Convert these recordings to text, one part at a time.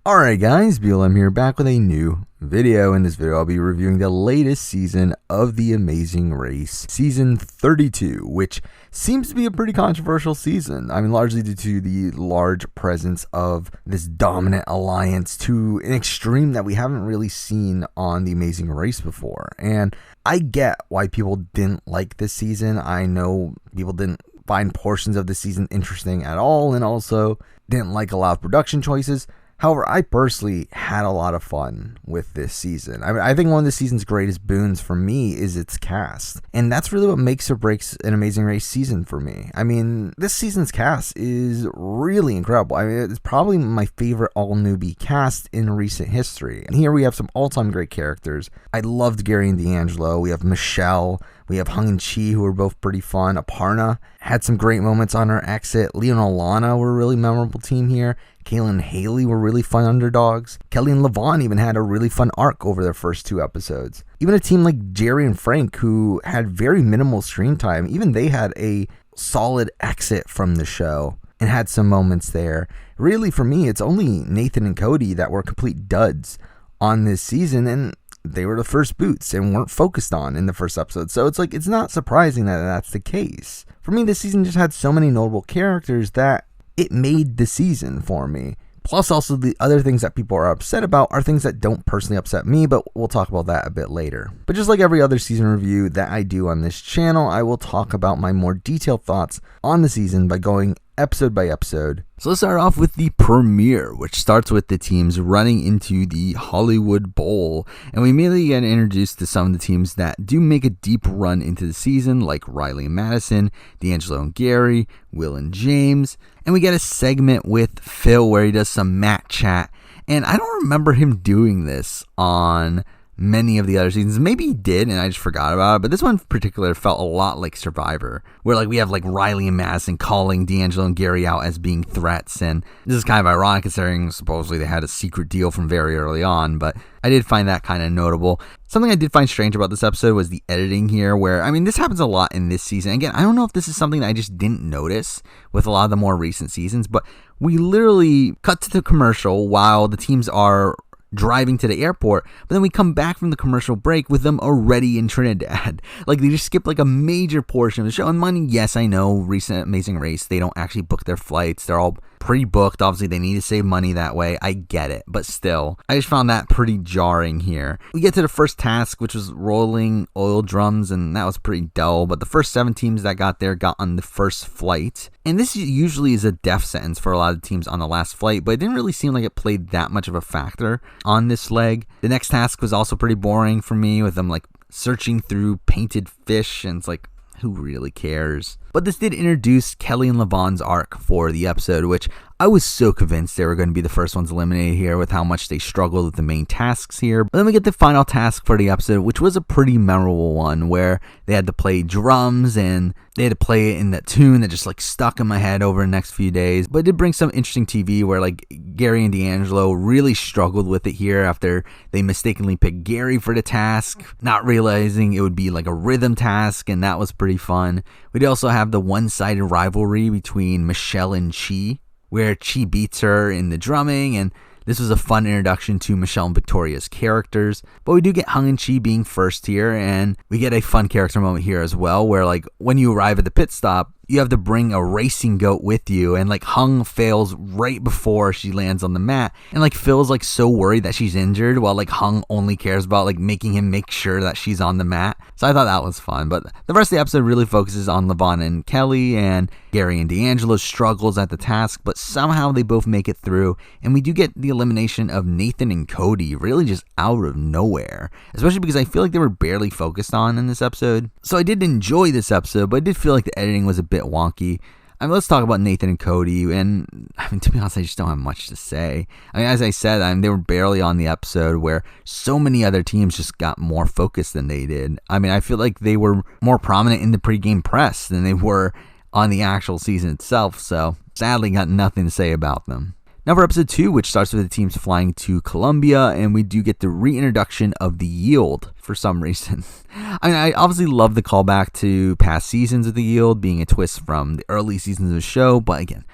Alright guys, BLM here, back with a new video. In this video I'll be reviewing the latest season of The Amazing Race, season 32, which seems to be a pretty controversial season. I mean, largely due to the large presence of this dominant alliance to an extreme that we haven't really seen on The Amazing Race before. And I get why people didn't like this season. I know people didn't find portions of the season interesting at all, and also didn't like a lot of production choices. However, I personally had a lot of fun with this season. I think one of the season's greatest boons for me is its cast. And that's really what makes or breaks an Amazing Race season for me. I mean, this season's cast is really incredible. I mean, it's probably my favorite all-newbie cast in recent history. And here we have some all-time great characters. I loved Gary and D'Angelo. We have Michelle. We have Hung and Chi, who are both pretty fun. Aparna had some great moments on her exit. Leon and Alana were a really memorable team here. Kayla and Haley were really fun underdogs. Kelly and Lavon even had a really fun arc over their first two episodes. Even a team like Jerry and Frank, who had very minimal screen time, even they had a solid exit from the show and had some moments there. Really, for me, it's only Nathan and Cody that were complete duds on this season, and they were the first boots and weren't focused on in the first episode. So it's not surprising that that's the case. For me, this season just had so many notable characters that it made the season for me. Plus, also, the other things that people are upset about are things that don't personally upset me, but we'll talk about that a bit later. But just like every other season review that I do on this channel, I will talk about my more detailed thoughts on the season by going episode by episode. So let's start off with the premiere, which starts with the teams running into the Hollywood Bowl, and we immediately get introduced to some of the teams that do make a deep run into the season, like Riley and Madison, D'Angelo and Gary, Will and James, and we get a segment with Phil where he does some Matt chat, and I don't remember him doing this on many of the other seasons. Maybe he did and I just forgot about it, but this one in particular felt a lot like Survivor, where like we have like Riley and Madison calling D'Angelo and Gary out as being threats, and this is kind of ironic considering supposedly they had a secret deal from very early on, but I did find that kind of notable. Something I did find strange about this episode was the editing here, where, I mean, this happens a lot in this season. Again, I don't know if this is something that I just didn't notice with a lot of the more recent seasons, but we literally cut to the commercial while the teams are driving to the airport, but then we come back from the commercial break with them already in Trinidad. Like, they just skip like a major portion of the show. And money, yes, I know, recent Amazing Race, they don't actually book their flights. They're all pre-booked. Obviously, they need to save money that way. I get it. But still, I just found that pretty jarring here. We get to the first task, which was rolling oil drums, and that was pretty dull. But the first 7 teams that got there got on the first flight. And this usually is a death sentence for a lot of teams on the last flight, but it didn't really seem like it played that much of a factor on this leg. The next task was also pretty boring for me, with them like searching through painted fish, and it's like, who really cares? But this did introduce Kelly and Lavon's arc for the episode, which I was so convinced they were going to be the first ones eliminated here with how much they struggled with the main tasks here. But then we get the final task for the episode, which was a pretty memorable one, where they had to play drums and they had to play it in that tune that just like stuck in my head over the next few days. But it did bring some interesting TV where like Gary and D'Angelo really struggled with it here after they mistakenly picked Gary for the task, not realizing it would be like a rhythm task, and that was pretty fun. We'd also have the one-sided rivalry between Michelle and Chi, where Chi beats her in the drumming, and this was a fun introduction to Michelle and Victoria's characters. But we do get Hung and Chi being first here, and we get a fun character moment here as well, where like when you arrive at the pit stop, you have to bring a racing goat with you, and like Hung fails right before she lands on the mat, and like Phil's like so worried that she's injured, while like Hung only cares about like making him make sure that she's on the mat. So I thought that was fun. But the rest of the episode really focuses on Lavon and Kelly, and Gary and D'Angelo struggles at the task, but somehow they both make it through, and we do get the elimination of Nathan and Cody really just out of nowhere, especially because I feel like they were barely focused on in this episode. So I did enjoy this episode, but I did feel like the editing was a bit wonky. I mean, let's talk about Nathan and Cody, and I mean, to be honest, I just don't have much to say. I mean, as I said, they were barely on the episode, where so many other teams just got more focused than they did. I mean, I feel like they were more prominent in the pregame press than they were on the actual season itself, so sadly got nothing to say about them. Now for episode 2, which starts with the teams flying to Colombia, and we do get the reintroduction of the Yield for some reason. I mean, I obviously love the callback to past seasons of the Yield being a twist from the early seasons of the show, but again,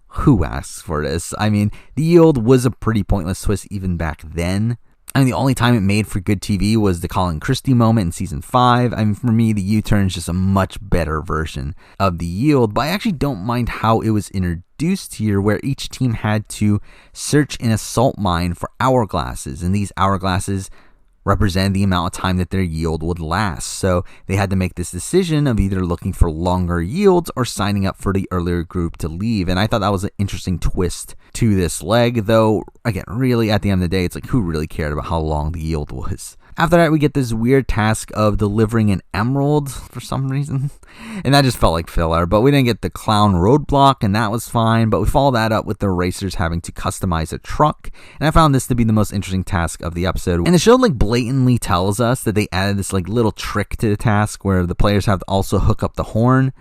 who asks for this? I mean, the yield was a pretty pointless twist even back then. I mean, the only time it made for good TV was the Colin Christie moment in season 5. I mean, for me, the U-turn is just a much better version of the yield, but I actually don't mind how it was introduced here, where each team had to search an assault mine for hourglasses, and these hourglasses represent the amount of time that their yield would last. So they had to make this decision of either looking for longer yields or signing up for the earlier group to leave. And I thought that was an interesting twist to this leg, though, again, really at the end of the day, it's like, who really cared about how long the yield was? After that, we get this weird task of delivering an emerald for some reason, and that just felt like filler. But we didn't get the clown roadblock, and that was fine. But we followed that up with the racers having to customize a truck, and I found this to be the most interesting task of the episode. And the show like blatantly tells us that they added this like little trick to the task where the players have to also hook up the horn.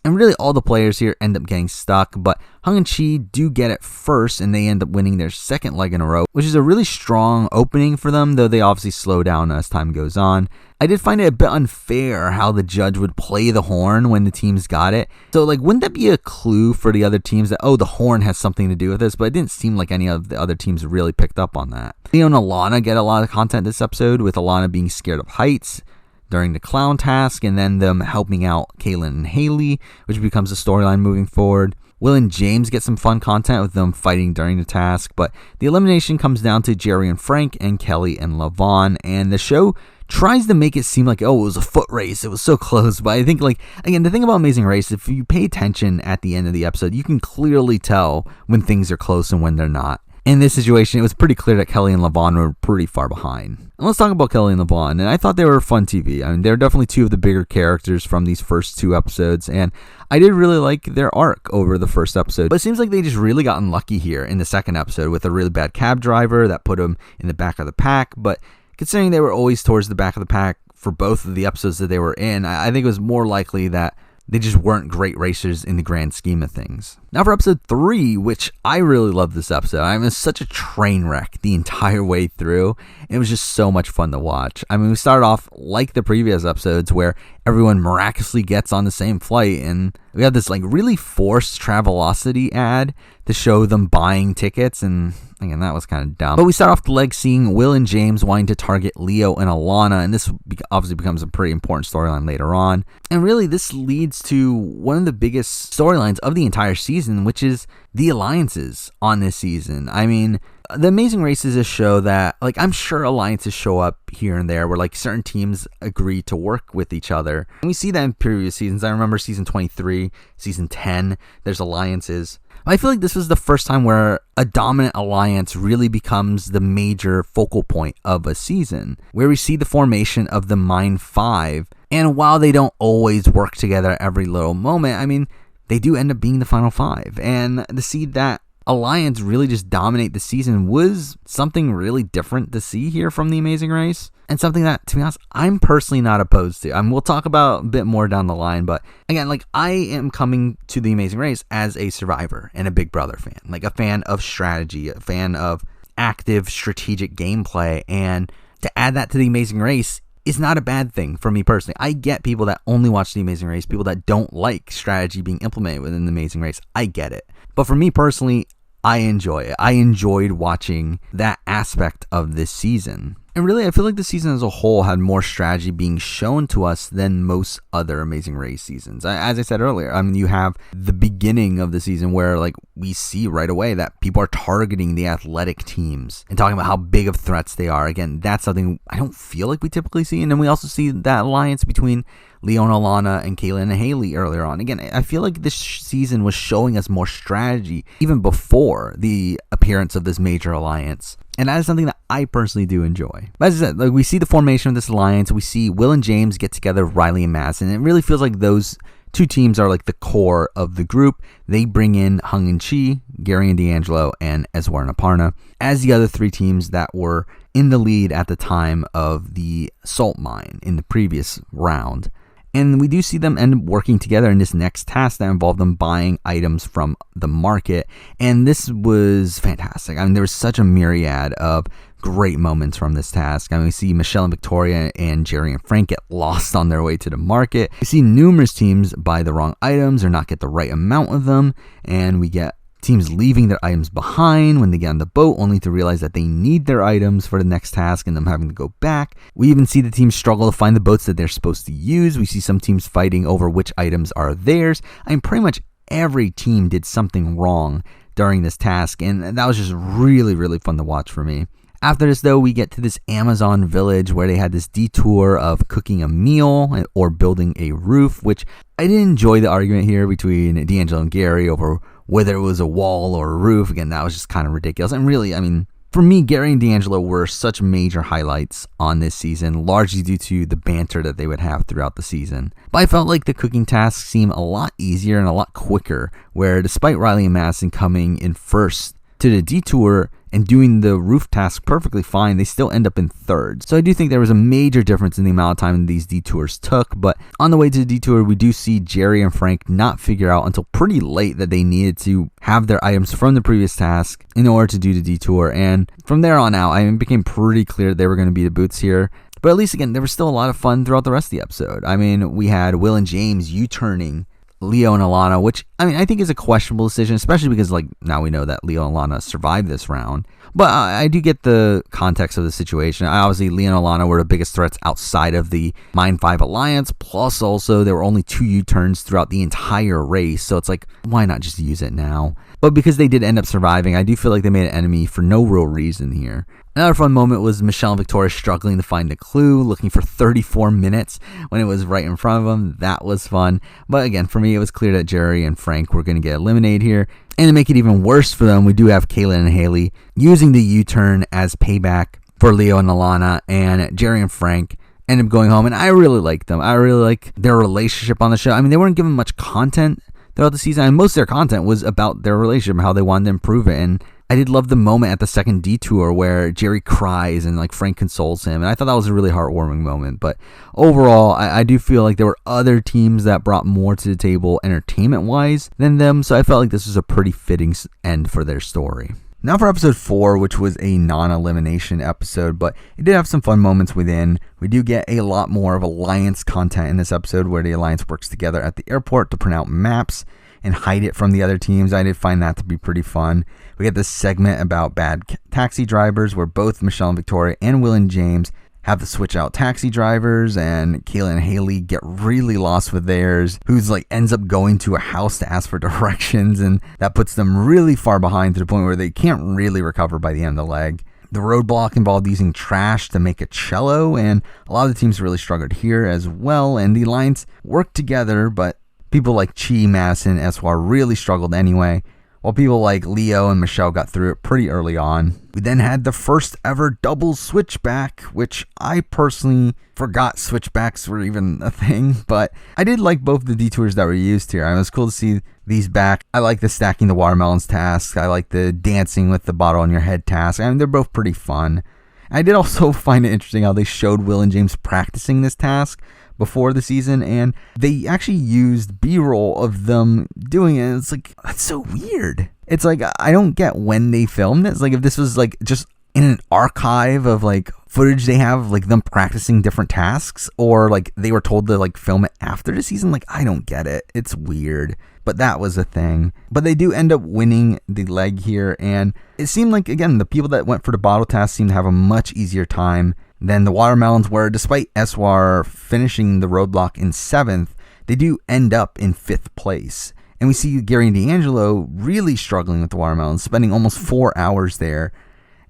And really all the players here end up getting stuck, but Hung and Chi do get it first, and they end up winning their second leg in a row, which is a really strong opening for them, though they obviously slow down as time goes on. I did find it a bit unfair how the judge would play the horn when the teams got it. So, like, wouldn't that be a clue for the other teams that, oh, the horn has something to do with this? But it didn't seem like any of the other teams really picked up on that. Leo and Alana get a lot of content this episode, with Alana being scared of heights during the clown task, and then them helping out Kaylin and Haley, which becomes a storyline moving forward. Will and James get some fun content with them fighting during the task, but the elimination comes down to Jerry and Frank and Kelly and Lavon, and the show tries to make it seem like, oh, it was a foot race, it was so close. But I think, like, again, the thing about Amazing Race, if you pay attention at the end of the episode, you can clearly tell when things are close and when they're not. In this situation, it was pretty clear that Kelly and Lavon were pretty far behind. And let's talk about Kelly and Lavon. And I thought they were fun TV. I mean, they're definitely two of the bigger characters from these first two episodes. And I did really like their arc over the first episode. But it seems like they just really got unlucky here in the second episode with a really bad cab driver that put them in the back of the pack. But considering they were always towards the back of the pack for both of the episodes that they were in, I think it was more likely that they just weren't great racers in the grand scheme of things. Now for episode 3, which I really love this episode. I mean, it was such a train wreck the entire way through. It was just so much fun to watch. I mean, we started off like the previous episodes where everyone miraculously gets on the same flight, and we have this like really forced Travelocity ad to show them buying tickets, and again, that was kind of dumb. But we start off the leg seeing Will and James wanting to target Leo and Alana, and this obviously becomes a pretty important storyline later on. And really, this leads to one of the biggest storylines of the entire season, which is the alliances on this season. I mean, The Amazing Race is a show that, like, I'm sure alliances show up here and there where, like, certain teams agree to work with each other. And we see that in previous seasons. I remember season 23, season 10, there's alliances. I feel like this was the first time where a dominant alliance really becomes the major focal point of a season, where we see the formation of the Mine 5. And while they don't always work together at every little moment, I mean, they do end up being the final 5. And to see that alliance really just dominate the season was something really different to see here from The Amazing Race, and something that, to be honest, I'm personally not opposed to. We'll talk about a bit more down the line, but again, like, I am coming to The Amazing Race as a Survivor and a Big Brother fan, like a fan of strategy, a fan of active strategic gameplay, and to add that to The Amazing Race is not a bad thing for me personally. I get people that only watch The Amazing Race, people that don't like strategy being implemented within The Amazing Race. I get it. But for me personally, I enjoy it. I enjoyed watching that aspect of this season. And really, I feel like the season as a whole had more strategy being shown to us than most other Amazing Race seasons. As I said earlier, I mean, you have the beginning of the season where, like, we see right away that people are targeting the athletic teams and talking about how big of threats they are. Again, that's something I don't feel like we typically see. And then we also see that alliance between Leo and Alana and Kaylin and Haley earlier on. Again, I feel like this season was showing us more strategy even before the appearance of this major alliance. And that is something that I personally do enjoy. But as I said, like, we see the formation of this alliance. We see Will and James get together, Riley and Madison. It really feels like those two teams are like the core of the group. They bring in Hung and Chi, Gary and D'Angelo, and Eswar and Aparna as the other three teams that were in the lead at the time of the salt mine in the previous round. And we do see them end up working together in this next task that involved them buying items from the market. And this was fantastic. I mean, there was such a myriad of great moments from this task. I mean, we see Michelle and Victoria and Jerry and Frank get lost on their way to the market. We see numerous teams buy the wrong items or not get the right amount of them. And we get teams leaving their items behind when they get on the boat, only to realize that they need their items for the next task and them having to go back. We even see the teams struggle to find the boats that they're supposed to use. We see some teams fighting over which items are theirs. I mean, pretty much every team did something wrong during this task, and that was just really, really fun to watch for me. After this, though, we get to this Amazon village where they had this detour of cooking a meal or building a roof, which I didn't enjoy the argument here between D'Angelo and Gary over whether it was a wall or a roof. Again, that was just kind of ridiculous. And really, I mean, for me, Gary and D'Angelo were such major highlights on this season, largely due to the banter that they would have throughout the season. But I felt like the cooking tasks seemed a lot easier and a lot quicker, where despite Riley and Madison coming in first to the detour and doing the roof task perfectly fine, they still end up in third. So I do think there was a major difference in the amount of time these detours took, but on the way to the detour, we do see Jerry and Frank not figure out until pretty late that they needed to have their items from the previous task in order to do the detour, and from there on out, it became pretty clear they were going to be the boots here. But at least, again, there was still a lot of fun throughout the rest of the episode. I mean, we had Will and James U-turning Leo and Alana, which, I mean, I think is a questionable decision, especially because, like, now we know that Leo and Alana survived this round. But I do get the context of the situation. Obviously, Leo and Alana were the biggest threats outside of the Mine 5 Alliance, plus also there were only 2 U-turns throughout the entire race, so it's like, why not just use it now? But because they did end up surviving, I do feel like they made an enemy for no real reason here. Another fun moment was Michelle and Victoria struggling to find a clue, looking for 34 minutes when it was right in front of them. That was fun. But again, for me, it was clear that Jerry and Frank were going to get eliminated here. And to make it even worse for them, we do have Kaylin and Haley using the U-turn as payback for Leo and Alana, and Jerry and Frank end up going home. And I really like them. I really like their relationship on the show. I mean, they weren't given much content throughout the season, and most of their content was about their relationship, how they wanted to improve it. And I did love the moment at the second detour where Jerry cries and like Frank consoles him, and I thought that was a really heartwarming moment. But overall, I do feel like there were other teams that brought more to the table entertainment-wise than them, so I felt like this was a pretty fitting end for their story. Now for episode 4, which was a non-elimination episode, but it did have some fun moments within. We do get a lot more of Alliance content in this episode where the Alliance works together at the airport to print out maps and hide it from the other teams. I did find that to be pretty fun. We get this segment about bad taxi drivers where both Michelle and Victoria and Will and James have to switch out taxi drivers, and Kayla and Haley get really lost with theirs, who's like ends up going to a house to ask for directions, and that puts them really far behind to the point where they can't really recover by the end of the leg. The roadblock involved using trash to make a cello, and a lot of the teams really struggled here as well, and the Alliance worked together, but people like Chi, Madison, Eswar really struggled anyway, while people like Leo and Michelle got through it pretty early on. We then had the first ever double switchback, which I personally forgot switchbacks were even a thing, but I did like both the detours that were used here. It was cool to see these back. I like the stacking the watermelons task. I like the dancing with the bottle on your head task. I mean, they're both pretty fun. I did also find it interesting how they showed Will and James practicing this task before the season, and they actually used B-roll of them doing it. It's like, that's so weird. It's like, I don't get when they filmed it. It's like if this was like just in an archive of like footage they have like them practicing different tasks, or like they were told to like film it after the season. Like, I don't get it. It's weird. But that was a thing. But they do end up winning the leg here, and it seemed like, again, the people that went for the bottle task seemed to have a much easier time than the watermelons were. Despite Eswar finishing the roadblock in 7th, they do end up in 5th place. And we see Gary and D'Angelo really struggling with the watermelons, spending almost 4 hours there,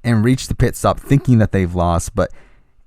and reach the pit stop thinking that they've lost, but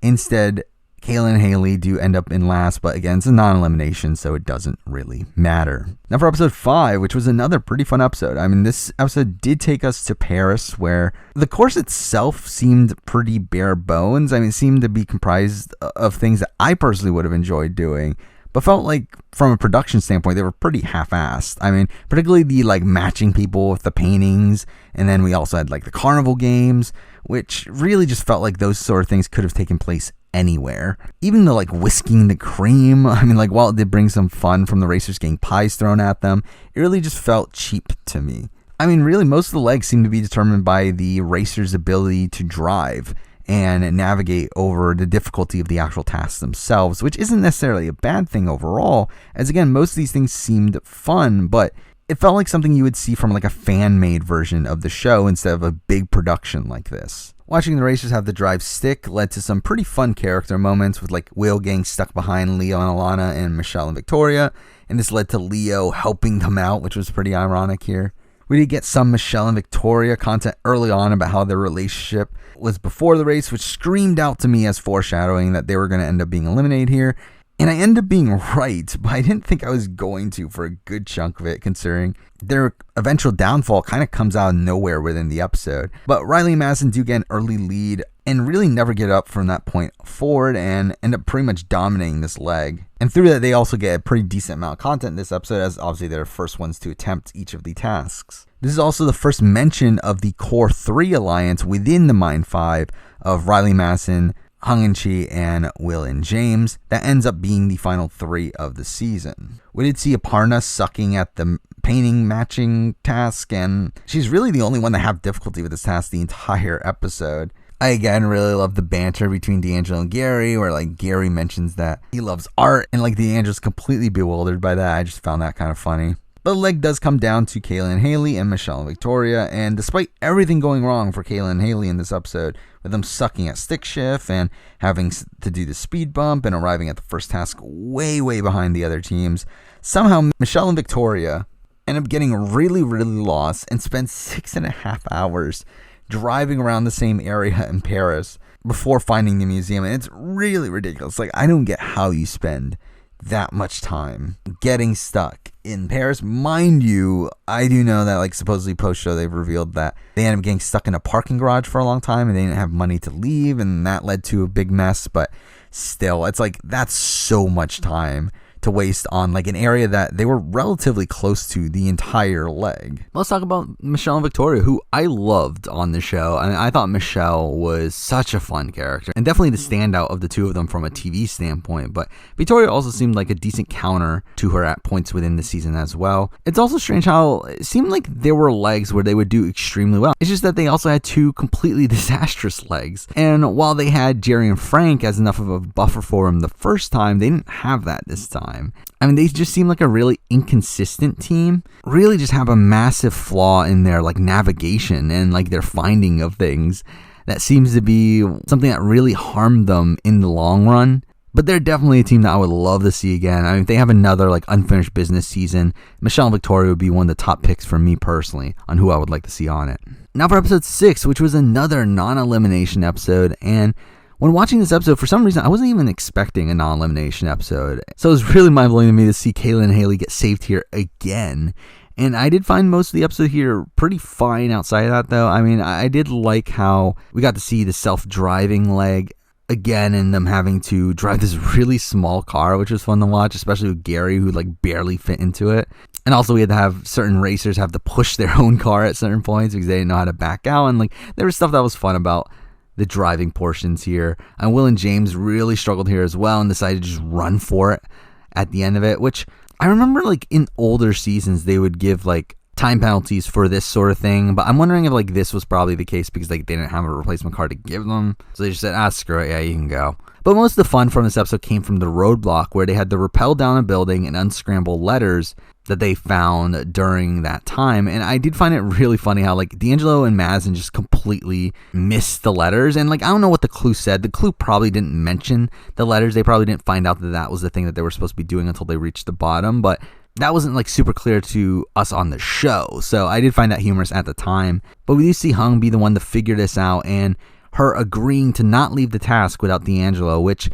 instead Kayla and Haley do end up in last, but again, it's a non-elimination, so it doesn't really matter. Now for episode 5, which was another pretty fun episode. I mean, this episode did take us to Paris, where the course itself seemed pretty bare bones. I mean, it seemed to be comprised of things that I personally would have enjoyed doing, but felt like from a production standpoint, they were pretty half-assed. I mean, particularly the like matching people with the paintings, and then we also had like the carnival games, which really just felt like those sort of things could have taken place anywhere. Even the like whisking the cream, I mean, like while it did bring some fun from the racers getting pies thrown at them, it really just felt cheap to me. I mean, really most of the legs seem to be determined by the racers' ability to drive and navigate over the difficulty of the actual tasks themselves, which isn't necessarily a bad thing overall, as again, most of these things seemed fun, but It felt like something you would see from like a fan-made version of the show instead of a big production like this. Watching the racers have the drive stick led to some pretty fun character moments with like Will getting stuck behind Leo and Alana and Michelle and Victoria, and this led to Leo helping them out, which was pretty ironic here. We did get some Michelle and Victoria content early on about how their relationship was before the race, which screamed out to me as foreshadowing that they were going to end up being eliminated here. And I ended up being right, but I didn't think I was going to for a good chunk of it, considering their eventual downfall kind of comes out of nowhere within the episode. But Riley and Madison do get an early lead and really never get up from that point forward and end up pretty much dominating this leg. And through that, they also get a pretty decent amount of content in this episode, as obviously they're the first ones to attempt each of the tasks. This is also the first mention of the Core 3 alliance within the Mind 5 of Riley, Madison, Hung and Chi, and Will and James. That ends up being the final 3 of the season. We did see Aparna sucking at the painting matching task, and she's really the only one that have difficulty with this task the entire episode. I again really love the banter between D'Angelo and Gary, where like Gary mentions that he loves art, and like D'Angelo's completely bewildered by that. I just found that kind of funny. The leg does come down to Kayla and Haley and Michelle and Victoria, and despite everything going wrong for Kayla and Haley in this episode, with them sucking at stick shift and having to do the speed bump and arriving at the first task way behind the other teams, somehow Michelle and Victoria end up getting really lost and spend 6.5 hours driving around the same area in Paris before finding the museum, and it's really ridiculous. Like, I don't get how you spend that much time getting stuck in Paris. Mind you, I do know that like supposedly post-show they've revealed that they ended up getting stuck in a parking garage for a long time and they didn't have money to leave, and that led to a big mess. But still, it's like that's so much time to waste on like an area that they were relatively close to the entire leg. Let's talk about Michelle and Victoria, who I loved on the show. I mean, I thought Michelle was such a fun character and definitely the standout of the two of them from a TV standpoint, but Victoria also seemed like a decent counter to her at points within the season as well. It's also strange how it seemed like there were legs where they would do extremely well. It's just that they also had 2 completely disastrous legs, and while they had Jerry and Frank as enough of a buffer for them the first time, they didn't have that this time. I mean, they just seem like a really inconsistent team. Really just have a massive flaw in their like navigation and like their finding of things. That seems to be something that really harmed them in the long run. But they're definitely a team that I would love to see again. I mean, if they have another like unfinished business season, Michelle and Victoria would be one of the top picks for me personally on who I would like to see on it. Now for episode 6, which was another non-elimination episode, and when watching this episode, for some reason, I wasn't even expecting a non-elimination episode. So it was really mind-blowing to me to see Kayla and Haley get saved here again. And I did find most of the episode here pretty fine outside of that, though. I mean, I did like how we got to see the self-driving leg again and them having to drive this really small car, which was fun to watch, especially with Gary, who like barely fit into it. And also we had to have certain racers have to push their own car at certain points because they didn't know how to back out. And like there was stuff that was fun about the driving portions here. And Will and James really struggled here as well and decided to just run for it at the end of it, which I remember like in older seasons they would give like time penalties for this sort of thing, but I'm wondering if like this was probably the case because like they didn't have a replacement car to give them, so they just said, screw it, yeah, you can go. But most of the fun from this episode came from the Roadblock, where they had to rappel down a building and unscramble letters that they found during that time. And I did find it really funny how like D'Angelo and Madison just completely missed the letters, and like I don't know what the clue said. The clue probably didn't mention the letters. They probably didn't find out that that was the thing that they were supposed to be doing until they reached the bottom, but that wasn't like super clear to us on the show, so I did find that humorous at the time. But we do see Hung be the one to figure this out, and her agreeing to not leave the task without D'Angelo, which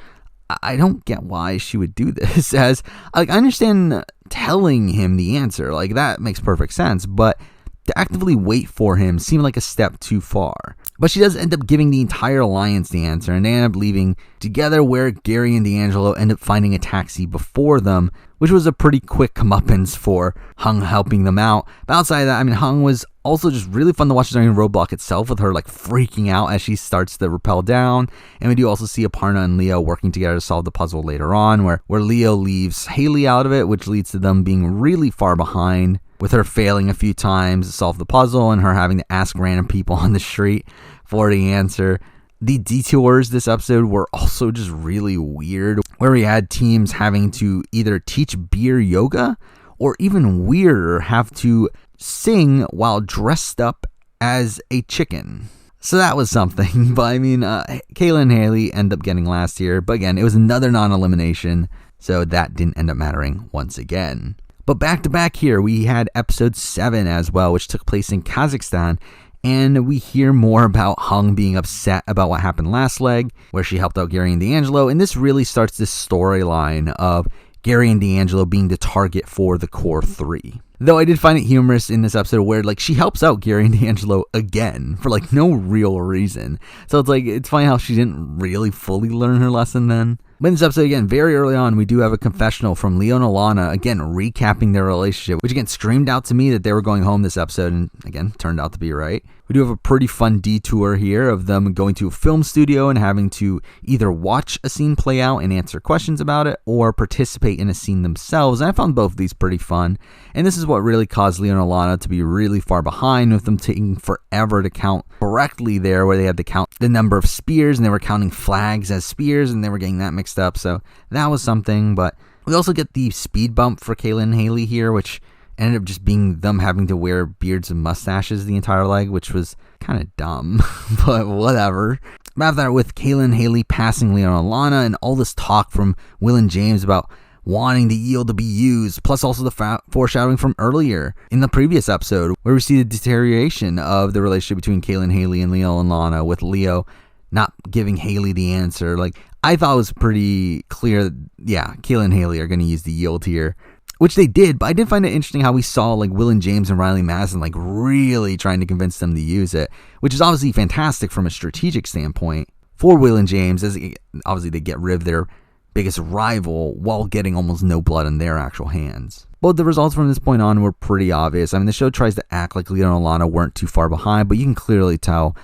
I don't get why she would do this. As like I understand telling him the answer, like that makes perfect sense, but to actively wait for him seemed like a step too far. But she does end up giving the entire alliance the answer, and they end up leaving together, where Gary and D'Angelo end up finding a taxi before them, which was a pretty quick comeuppance for Hung helping them out. But outside of that, I mean, Hung was also just really fun to watch during Roadblock itself, with her like freaking out as she starts to rappel down. And we do also see Aparna and Leo working together to solve the puzzle later on, where Leo leaves Haley out of it, which leads to them being really far behind, with her failing a few times to solve the puzzle and her having to ask random people on the street for the answer. The detours this episode were also just really weird, where we had teams having to either teach beer yoga or even weirder, have to sing while dressed up as a chicken. So that was something. But I mean, Kayla and Haley end up getting last here. But again, it was another non-elimination, so that didn't end up mattering once again. But back to back here, we had episode 7 as well, which took place in Kazakhstan. And we hear more about Hung being upset about what happened last leg, where she helped out Gary and D'Angelo. And this really starts this storyline of Gary and D'Angelo being the target for the core 3. Though I did find it humorous in this episode where she helps out Gary and D'Angelo again for no real reason. So it's funny how she didn't really fully learn her lesson then. But in this episode, again, very early on, we do have a confessional from Leo and Alana, again, recapping their relationship, which again screamed out to me that they were going home this episode, and again, turned out to be right. We do have a pretty fun detour here of them going to a film studio and having to either watch a scene play out and answer questions about it, or participate in a scene themselves. And I found both of these pretty fun. And this is what really caused Leo and Alana to be really far behind, with them taking forever to count correctly there, where they had to count the number of spears, and they were counting flags as spears, and they were getting that mixed up. So that was something. But we also get the speed bump for Kayla and Haley here, which ended up just being them having to wear beards and mustaches the entire leg, which was kind of dumb, but whatever. After that, with Kayla and Haley passing Leo and Alana, and all this talk from Will and James about wanting the yield to be used, plus also the foreshadowing from earlier in the previous episode, where we see the deterioration of the relationship between Kayla and Haley and Leo and Lana, with Leo not giving Haley the answer. I thought it was pretty clear, Kayla and Haley are going to use the yield here, which they did. But I did find it interesting how we saw Will and James and Riley Madison really trying to convince them to use it, which is obviously fantastic from a strategic standpoint for Will and James, as obviously they get rid of their biggest rival while getting almost no blood in their actual hands. But the results from this point on were pretty obvious. I mean, the show tries to act like Leo and Alana weren't too far behind, but you can clearly tell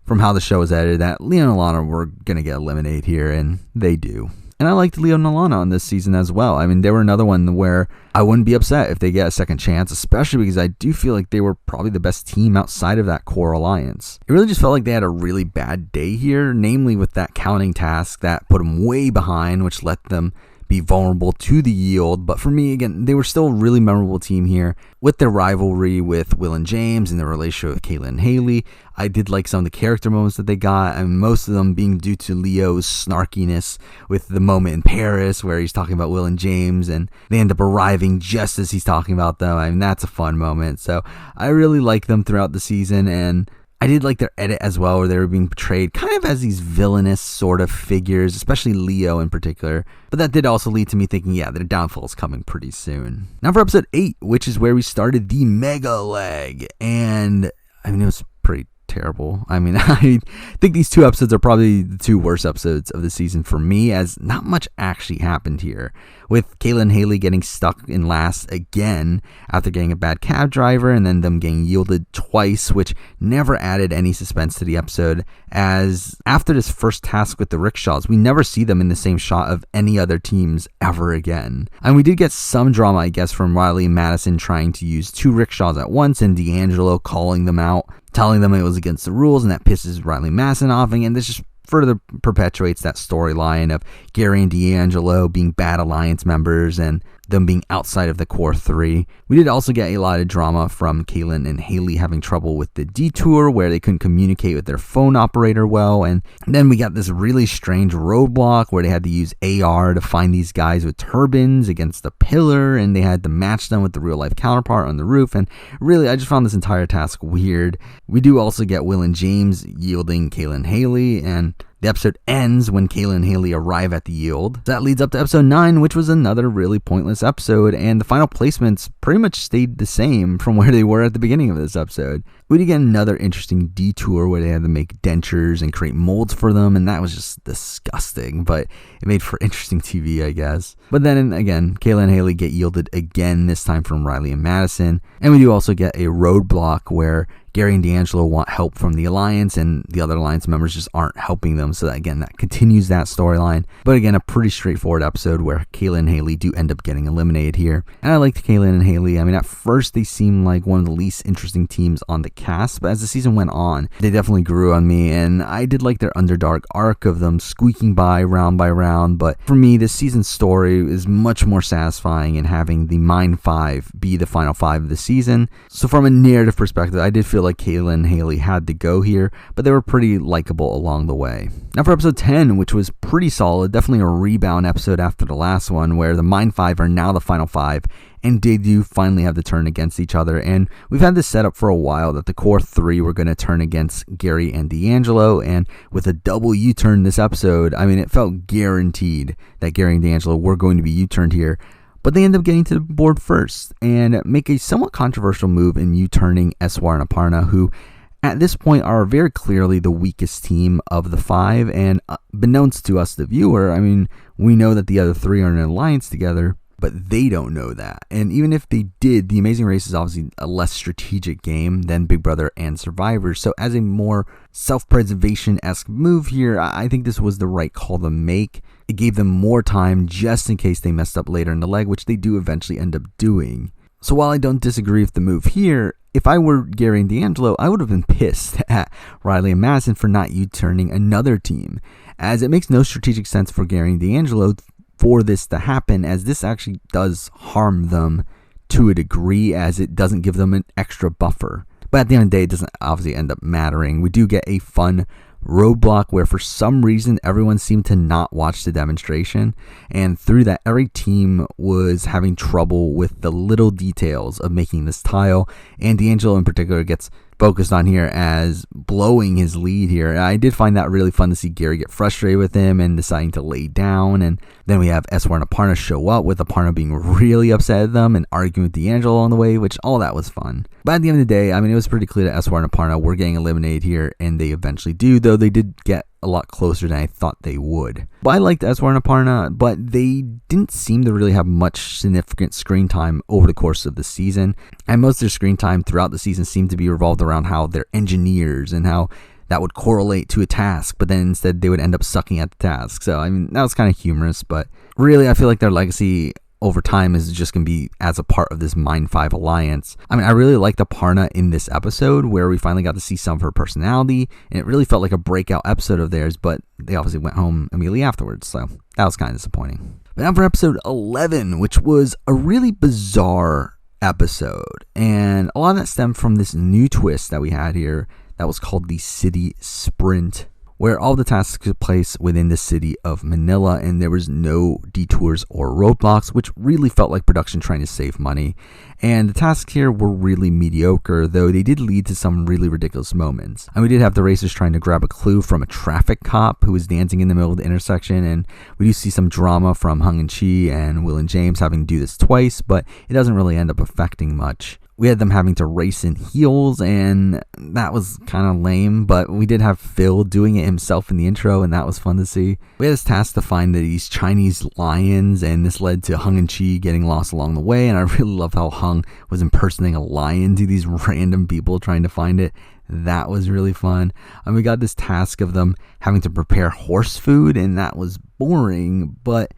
from how the show was edited that Leo and Alana were going to get eliminated here, and they do. And I liked Leo and Alana on this season as well. I mean, they were another one where I wouldn't be upset if they get a second chance, especially because I do feel like they were probably the best team outside of that core alliance. It really just felt like they had a really bad day here, namely with that counting task that put them way behind, which let them be vulnerable to the yield. But for me, again, they were still a really memorable team here with their rivalry with Will and James and their relationship with Kayla and Haley. I did like some of the character moments that they got, and most of them being due to Leo's snarkiness with the moment in Paris where he's talking about Will and James, and they end up arriving just as he's talking about them. I mean, that's a fun moment. So I really like them throughout the season, and I did like their edit as well, where they were being portrayed kind of as these villainous sort of figures, especially Leo in particular. But that did also lead to me thinking, their downfall is coming pretty soon. Now for episode 8, which is where we started the mega leg. And I mean, it was pretty terrible. I mean, I think these 2 episodes are probably the 2 worst episodes of the season for me, as not much actually happened here, with Kayla and Haley getting stuck in last again after getting a bad cab driver, and then them getting yielded twice, which never added any suspense to the episode, as after this first task with the rickshaws, we never see them in the same shot of any other teams ever again. And we did get some drama, I guess, from Riley and Madison trying to use 2 rickshaws at once, and D'Angelo calling them out, telling them it was against the rules, and that pisses Riley Madison off, and this just further perpetuates that storyline of Gary and D'Angelo being bad alliance members and them being outside of the core 3. We did also get a lot of drama from Kaylin and Haley having trouble with the detour, where they couldn't communicate with their phone operator well, and then we got this really strange roadblock where they had to use AR to find these guys with turbans against the pillar, and they had to match them with the real life counterpart on the roof, and really I just found this entire task weird. We do also get Will and James yielding Kayla and Haley, and the episode ends when Kayla and Haley arrive at the yield. That leads up to episode 9, which was another really pointless episode, and the final placements pretty much stayed the same from where they were at the beginning of this episode. We did get another interesting detour where they had to make dentures and create molds for them, and that was just disgusting, but it made for interesting TV, I guess. But then again, Kayla and Haley get yielded again, this time from Riley and Madison, and we do also get a roadblock where Gary and D'Angelo want help from the Alliance, and the other Alliance members just aren't helping them. So that, again, that continues that storyline. But again, a pretty straightforward episode where Kayla and Haley do end up getting eliminated here. And I liked Kayla and Haley. I mean, at first they seemed like one of the least interesting teams on the cast, but as the season went on, they definitely grew on me, and I did like their underdog arc of them squeaking by round. But for me, this season's story is much more satisfying in having the Mine 5 be the final 5 of the season. So from a narrative perspective, I did feel like Kayla and Haley had to go here, but they were pretty likable along the way. Now for episode 10, which was pretty solid, definitely a rebound episode after the last one, where the Mine 5 are now the final 5, and they do finally have to turn against each other. And we've had this set up for a while that the core 3 were going to turn against Gary and D'Angelo, and with a double U-turn this episode, I mean, it felt guaranteed that Gary and D'Angelo were going to be U-turned here. But they end up getting to the board first and make a somewhat controversial move in U-turning Eswar and Aparna, who at this point are very clearly the weakest team of the 5. And beknownst to us, the viewer, I mean, we know that the other 3 are in an alliance together, but they don't know that. And even if they did, The Amazing Race is obviously a less strategic game than Big Brother and Survivor. So as a more self-preservation-esque move here, I think this was the right call to make. It gave them more time just in case they messed up later in the leg, which they do eventually end up doing. So while I don't disagree with the move here, if I were Gary and D'Angelo, I would have been pissed at Riley and Madison for not U-turning another team, as it makes no strategic sense for Gary and D'Angelo for this to happen, as this actually does harm them to a degree, as it doesn't give them an extra buffer. But at the end of the day, it doesn't obviously end up mattering. We do get a fun roadblock where for some reason everyone seemed to not watch the demonstration, and through that every team was having trouble with the little details of making this tile, and D'Angelo in particular gets focused on here as blowing his lead here. And I did find that really fun to see Gary get frustrated with him and deciding to lay down, and then we have Eswar and Aparna show up with Aparna being really upset at them and arguing with D'Angelo on the way, which all that was fun. But at the end of the day, I mean, it was pretty clear that Eswar and Aparna were getting eliminated here, and they eventually do, though they did get a lot closer than I thought they would. But I liked Eswar and Aparna, but they didn't seem to really have much significant screen time over the course of the season, and most of their screen time throughout the season seemed to be revolved around how they're engineers and how that would correlate to a task, but then instead they would end up sucking at the task. So I mean, that was kind of humorous, but really I feel like their legacy over time is just going to be as a part of this Mine 5 alliance. I mean, I really liked Aparna in this episode where we finally got to see some of her personality, and it really felt like a breakout episode of theirs, but they obviously went home immediately afterwards, so that was kind of disappointing. But now for episode 11, which was a really bizarre episode, and a lot of that stemmed from this new twist that we had here that was called the City Sprint, where all the tasks took place within the city of Manila, and there was no detours or roadblocks, which really felt like production trying to save money. And the tasks here were really mediocre, though they did lead to some really ridiculous moments. And we did have the racers trying to grab a clue from a traffic cop who was dancing in the middle of the intersection, and we do see some drama from Hung and Chi and Will and James having to do this twice, but it doesn't really end up affecting much. We had them having to race in heels, and that was kind of lame, but we did have Phil doing it himself in the intro, and that was fun to see. We had this task to find these Chinese lions, and this led to Hung and Chi getting lost along the way, and I really love how Hung was impersonating a lion to these random people trying to find it. That was really fun. And we got this task of them having to prepare horse food, and that was boring, but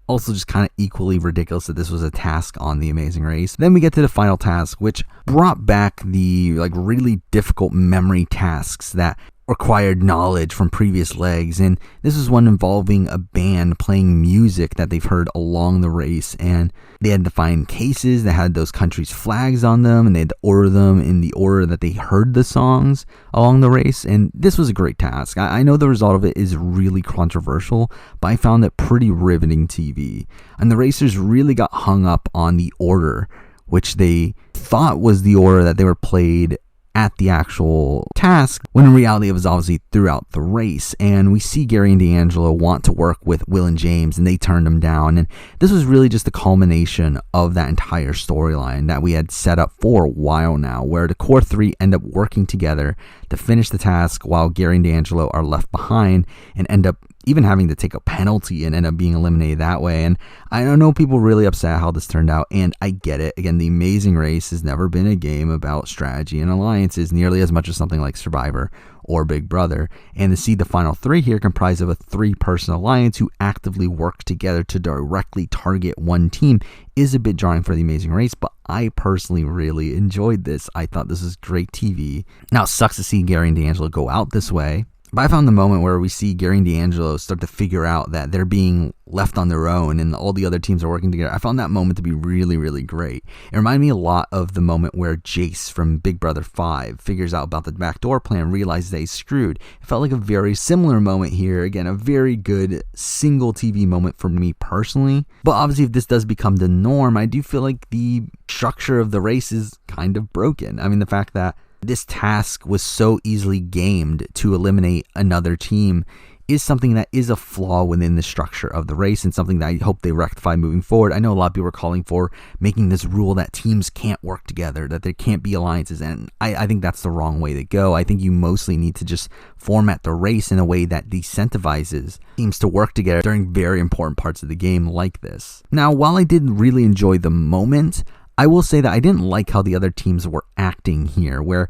also just kind of equally ridiculous that this was a task on The Amazing Race. Then we get to the final task, which brought back the really difficult memory tasks that required knowledge from previous legs, and this was one involving a band playing music that they've heard along the race, and they had to find cases that had those countries' flags on them, and they had to order them in the order that they heard the songs along the race, and this was a great task. I know the result of it is really controversial, but I found it pretty riveting TV, and the racers really got hung up on the order, which they thought was the order that they were played at the actual task, when in reality it was obviously throughout the race. And we see Gary and D'Angelo want to work with Will and James, and they turned them down, and this was really just the culmination of that entire storyline that we had set up for a while now, where the core 3 end up working together to finish the task while Gary and D'Angelo are left behind and end up even having to take a penalty and end up being eliminated that way. And I don't know, people really upset how this turned out, and I get it. Again, The Amazing Race has never been a game about strategy and alliances nearly as much as something like Survivor or Big Brother. And to see the final three here comprised of a three-person alliance who actively work together to directly target one team is a bit jarring for The Amazing Race, but I personally really enjoyed this. I thought this was great TV. Now, it sucks to see Gary and D'Angelo go out this way, but I found the moment where we see Gary and D'Angelo start to figure out that they're being left on their own and all the other teams are working together. I found that moment to be really, really great. It reminded me a lot of the moment where Jace from Big Brother 5 figures out about the backdoor plan, realizes that he's screwed. It felt like a very similar moment here. Again, a very good single TV moment for me personally. But obviously, if this does become the norm, I do feel like the structure of the race is kind of broken. I mean, the fact that this task was so easily gamed to eliminate another team is something that is a flaw within the structure of the race, and something that I hope they rectify moving forward. I know a lot of people are calling for making this rule that teams can't work together, that there can't be alliances, and I think that's the wrong way to go. I think you mostly need to just format the race in a way that decentivizes teams to work together during very important parts of the game like this. Now, while I did really enjoy the moment, I will say that I didn't like how the other teams were acting here, where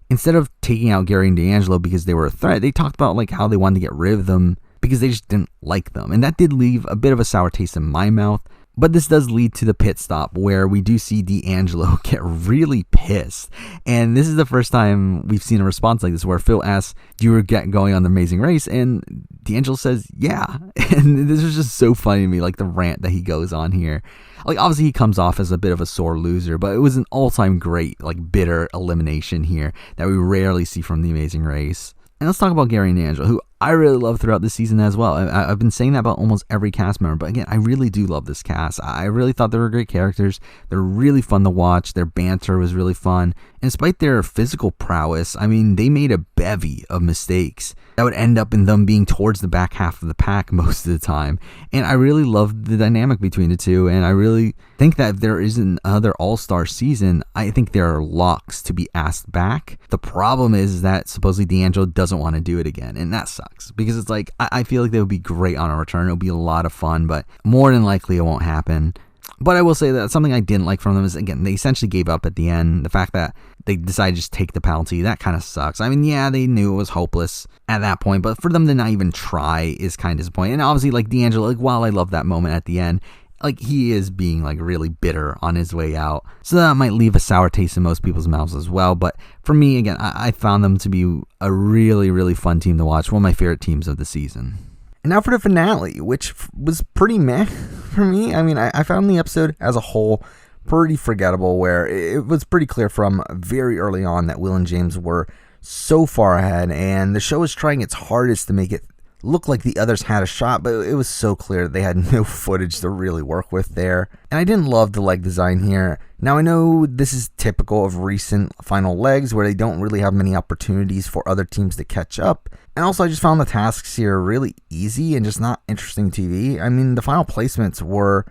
instead of taking out Gary and D'Angelo because they were a threat, they talked about like how they wanted to get rid of them because they just didn't like them. And that did leave a bit of a sour taste in my mouth. But this does lead to the pit stop where we do see D'Angelo get really pissed. And this is the first time we've seen a response like this where Phil asks, "Do you regret going on The Amazing Race?" And D'Angelo says, "Yeah." And this was just so funny to me, like the rant that he goes on here. Like, obviously he comes off as a bit of a sore loser, but it was an all-time great, like, bitter elimination here that we rarely see from The Amazing Race. And let's talk about Gary and D'Angelo, who I really love throughout this season as well. I've been saying that about almost every cast member, but again, I really do love this cast. I really thought they were great characters. They're really fun to watch. Their banter was really fun. And despite their physical prowess, I mean, they made a bevy of mistakes that would end up in them being towards the back half of the pack most of the time. And I really loved the dynamic between the two, and I really think that if there isn't another all-star season, I think there are locks to be asked back. The problem is that supposedly D'Angelo doesn't want to do it again, and that sucks, because it's like, I feel like they would be great on a return. It would be a lot of fun, but more than likely it won't happen. But I will say that something I didn't like from them is, again, they essentially gave up at the end. The fact that they decided to just take the penalty, that kind of sucks. I mean, yeah, they knew it was hopeless at that point, but for them to not even try is kind of disappointing. And obviously, like, D'Angelo, like, while I love that moment at the end, like, he is being, like, really bitter on his way out. So that might leave a sour taste in most people's mouths as well. But for me, again, I found them to be a really, really fun team to watch. One of my favorite teams of the season. And now for the finale, which was pretty meh for me. I mean, I found the episode as a whole pretty forgettable, where it was pretty clear from very early on that Will and James were so far ahead, and the show was trying its hardest to make it look like the others had a shot, but it was so clear that they had no footage to really work with there. And I didn't love the leg design here. Now, I know this is typical of recent final legs where they don't really have many opportunities for other teams to catch up. And also, I just found the tasks here really easy and just not interesting TV. I mean, the final placements were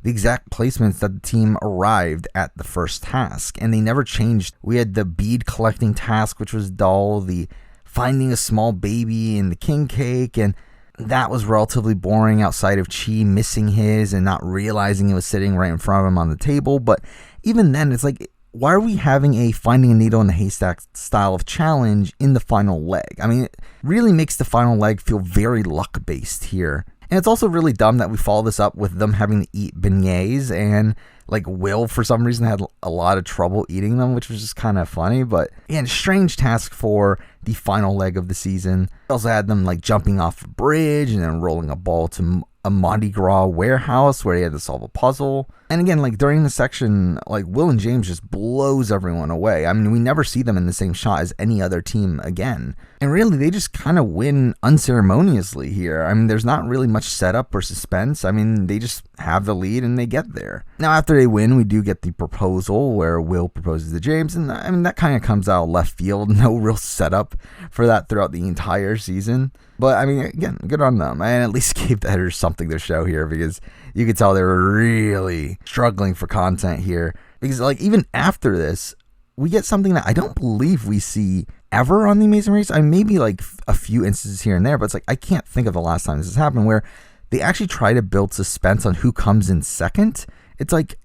the exact placements that the team arrived at the first task, and they never changed. We had the bead collecting task, which was dull, the finding a small baby in the king cake, and that was relatively boring outside of Chi missing his and not realizing it was sitting right in front of him on the table. But even then, it's like, why are we having a finding a needle in the haystack style of challenge in the final leg? I mean, it really makes the final leg feel very luck-based here. And it's also really dumb that we follow this up with them having to eat beignets, and like Will for some reason had a lot of trouble eating them, which was just kind of funny. But yeah, strange task for the final leg of the season. We also had them like jumping off a bridge and then rolling a ball to a Mardi Gras warehouse where they had to solve a puzzle. And again, like during the section, like Will and James just blows everyone away. I mean, we never see them in the same shot as any other team again. And really, they just kind of win unceremoniously here. I mean, there's not really much setup or suspense. I mean, they just have the lead and they get there. Now, after they win, we do get the proposal where Will proposes to James. And I mean, that kind of comes out of left field. No real setup for that throughout the entire season. But I mean, again, good on them. And at least gave the editors something to show here, because you could tell they were really struggling for content here. Because like even after this, we get something that I don't believe we see ever on The Amazing Race. I mean, maybe like a few instances here and there, but it's like I can't think of the last time this has happened where they actually try to build suspense on who comes in second. It's like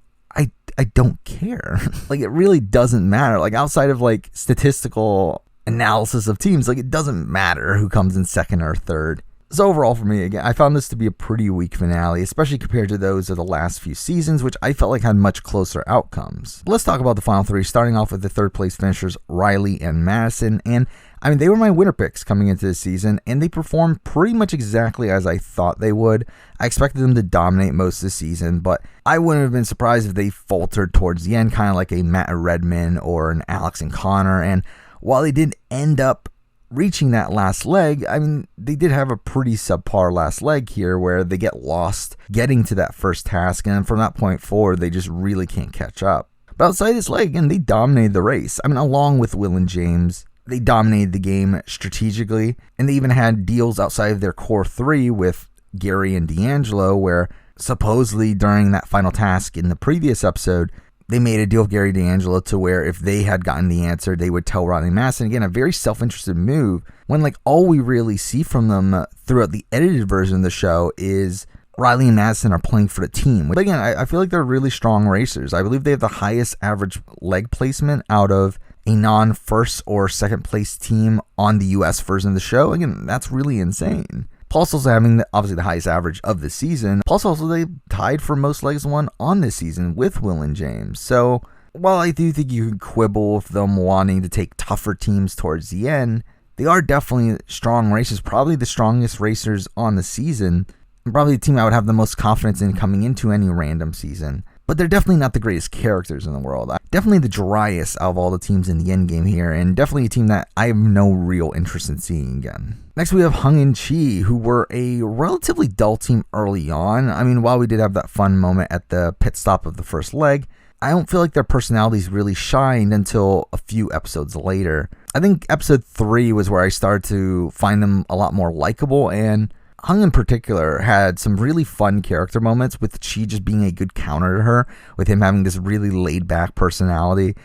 I don't care. Like, it really doesn't matter. Like, outside of like statistical analysis of teams, like, it doesn't matter who comes in second or third. So overall for me, again, I found this to be a pretty weak finale, especially compared to those of the last few seasons, which I felt like had much closer outcomes. Let's talk about the final three, starting off with the third place finishers, Riley and Madison. And I mean, they were my winner picks coming into this season, and they performed pretty much exactly as I thought they would. I expected them to dominate most of the season, but I wouldn't have been surprised if they faltered towards the end, kind of like a Matt and Redmond or an Alex and Connor. And while they did end up reaching that last leg, I mean, they did have a pretty subpar last leg here where they get lost getting to that first task, and from that point forward, they just really can't catch up. But outside this leg, again, they dominated the race. I mean, along with Will and James, they dominated the game strategically, and they even had deals outside of their core three with Gary and D'Angelo, where supposedly during that final task in the previous episode, they made a deal with Gary D'Angelo to where if they had gotten the answer, they would tell Riley and Madison. Again, a very self-interested move when like all we really see from them throughout the edited version of the show is Riley and Madison are playing for the team. But again, I feel like they're really strong racers. I believe they have the highest average leg placement out of a non-first or second place team on the US version of the show. Again, that's really insane. Plus also having obviously the highest average of the season. Plus also they tied for most legs won on this season with Will and James. So while I do think you can quibble with them wanting to take tougher teams towards the end, they are definitely strong racers, probably the strongest racers on the season, and probably the team I would have the most confidence in coming into any random season. But they're definitely not the greatest characters in the world. Definitely the driest out of all the teams in the endgame here, and definitely a team that I have no real interest in seeing again. Next we have Hung and Chi, who were a relatively dull team early on. I mean, while we did have that fun moment at the pit stop of the first leg, I don't feel like their personalities really shined until a few episodes later. I think episode 3 was where I started to find them a lot more likable, and Hung in particular had some really fun character moments with Chi just being a good counter to her, with him having this really laid-back personality.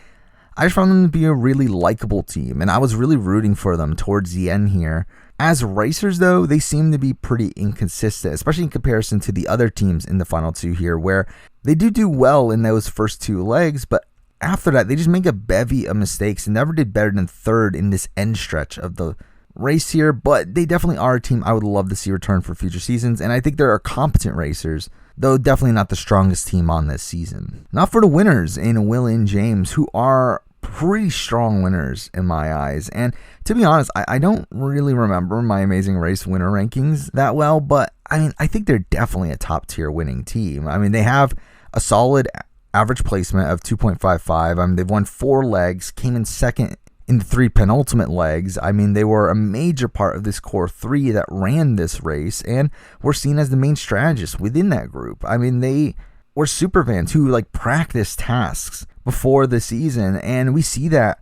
I just found them to be a really likable team, and I was really rooting for them towards the end here. As racers, though, they seem to be pretty inconsistent, especially in comparison to the other teams in the final two here, where they do well in those first two legs, but after that, they just make a bevy of mistakes and never did better than third in this end stretch of the race here. But they definitely are a team I would love to see return for future seasons, and I think there are competent racers, though definitely not the strongest team on this season. Now for the winners in Will and James, who are pretty strong winners in my eyes. And to be honest, I don't really remember my Amazing Race winner rankings that well, but I mean, I think they're definitely a top tier winning team. I mean, they have a solid average placement of 2.55. I mean, they've won 4 legs, came in second in the 3 penultimate legs. I mean, they were a major part of this core 3 that ran this race and were seen as the main strategists within that group. I mean, they were super fans who like practice tasks before the season, and we see that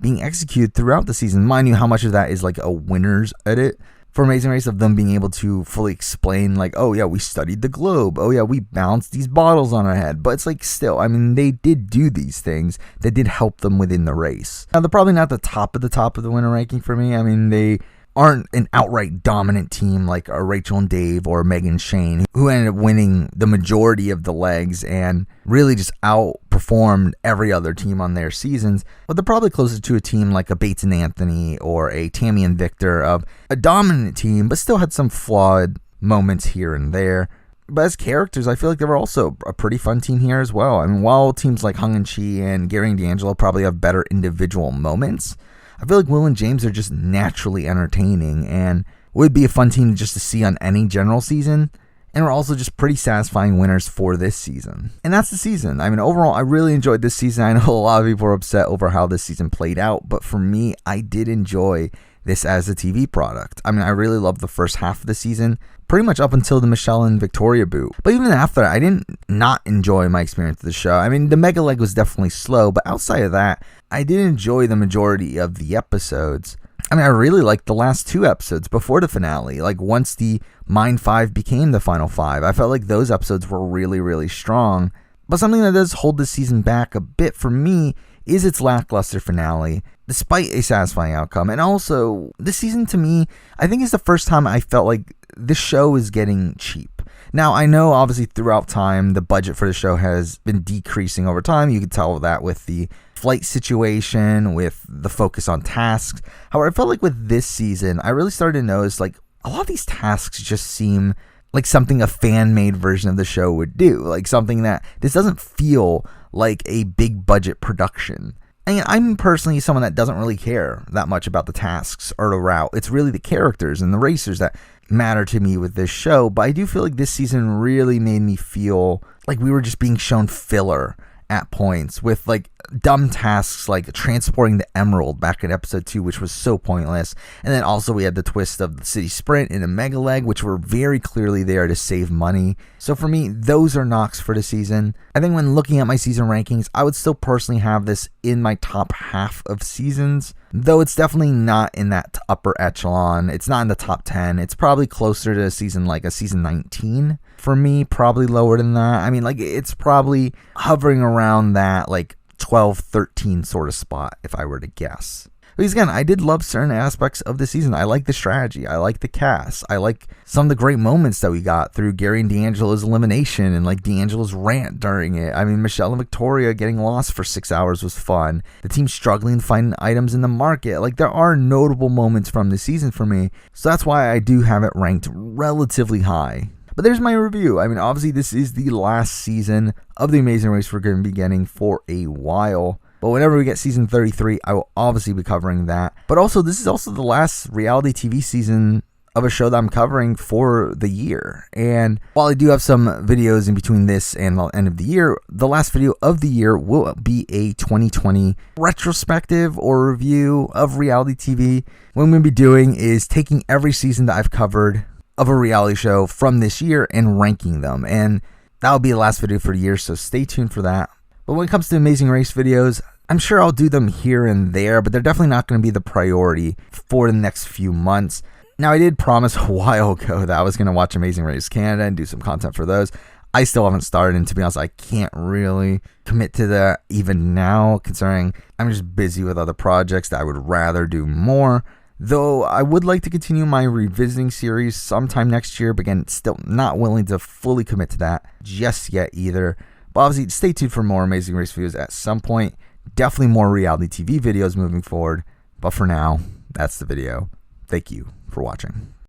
being executed throughout the season. Mind you, how much of that is like a winner's edit for Amazing Race of them being able to fully explain like, oh yeah, we studied the globe, oh yeah, we bounced these bottles on our head. But it's like, still, I mean, they did do these things that did help them within the race. Now they're probably not the top of the winner ranking for me. I mean, they aren't an outright dominant team like a Rachel and Dave or Megan Shane, who ended up winning the majority of the legs and really just outperformed every other team on their seasons. But they're probably closer to a team like a Bates and Anthony or a Tammy and Victor, of a dominant team, but still had some flawed moments here and there. But as characters, I feel like they were also a pretty fun team here as well. I mean, while teams like Hung and Chi and Gary and D'Angelo probably have better individual moments, I feel like Will and James are just naturally entertaining and would be a fun team just to see on any general season, and are also just pretty satisfying winners for this season. And that's the season. I mean, overall, I really enjoyed this season. I know a lot of people are upset over how this season played out, but for me, I did enjoy this as a TV product. I mean, I really loved the first half of the season, pretty much up until the Michelle and Victoria boot. But even after that, I didn't not enjoy my experience with the show. I mean, the mega leg was definitely slow, but outside of that, I did enjoy the majority of the episodes. I mean, I really liked the last 2 episodes before the finale. Like, once the Mind 5 became the final 5, I felt like those episodes were really, really strong. But something that does hold this season back a bit for me is its lackluster finale. despite a satisfying outcome. And also, this season to me, I think is the first time I felt like this show is getting cheap. Now, I know obviously throughout time, the budget for the show has been decreasing over time. You can tell that with the flight situation, with the focus on tasks. However, I felt like with this season, I really started to notice like a lot of these tasks just seem like something a fan-made version of the show would do. Like something that this doesn't feel like a big budget production. And I'm personally someone that doesn't really care that much about the tasks or the route. It's really the characters and the racers that matter to me with this show. But I do feel like this season really made me feel like we were just being shown filler at points with like dumb tasks like transporting the emerald back in episode 2, which was so pointless. And then also we had the twist of the city sprint and a mega leg, which were very clearly there to save money. So for me, those are knocks for the season. I think when looking at my season rankings, I would still personally have this in my top half of seasons, though it's definitely not in that upper echelon. It's not in the top 10. It's probably closer to a season 19 for me, probably lower than that. I mean, like, it's probably hovering around that like 12, 13 sort of spot if I were to guess. Because again, I did love certain aspects of the season. I like the strategy. I like the cast. I like some of the great moments that we got through Gary and D'Angelo's elimination and like D'Angelo's rant during it. I mean, Michelle and Victoria getting lost for 6 hours was fun. The team struggling to find items in the market. Like, there are notable moments from the season for me. So that's why I do have it ranked relatively high. But there's my review. I mean, obviously, this is the last season of The Amazing Race we're going to be getting for a while. But whenever we get season 33, I will obviously be covering that. But also, this is also the last reality TV season of a show that I'm covering for the year. And while I do have some videos in between this and the end of the year, the last video of the year will be a 2020 retrospective or review of reality TV. What I'm going to be doing is taking every season that I've covered of a reality show from this year and ranking them. And that'll be the last video for the year, so stay tuned for that. But when it comes to Amazing Race videos, I'm sure I'll do them here and there, but they're definitely not going to be the priority for the next few months. Now, I did promise a while ago that I was going to watch Amazing Race Canada and do some content for those. I still haven't started, and to be honest, I can't really commit to that even now, considering I'm just busy with other projects that I would rather do more. Though I would like to continue my revisiting series sometime next year, but again, still not willing to fully commit to that just yet either. But obviously, stay tuned for more Amazing Race videos at some point. Definitely more reality TV videos moving forward. But for now, that's the video. Thank you for watching.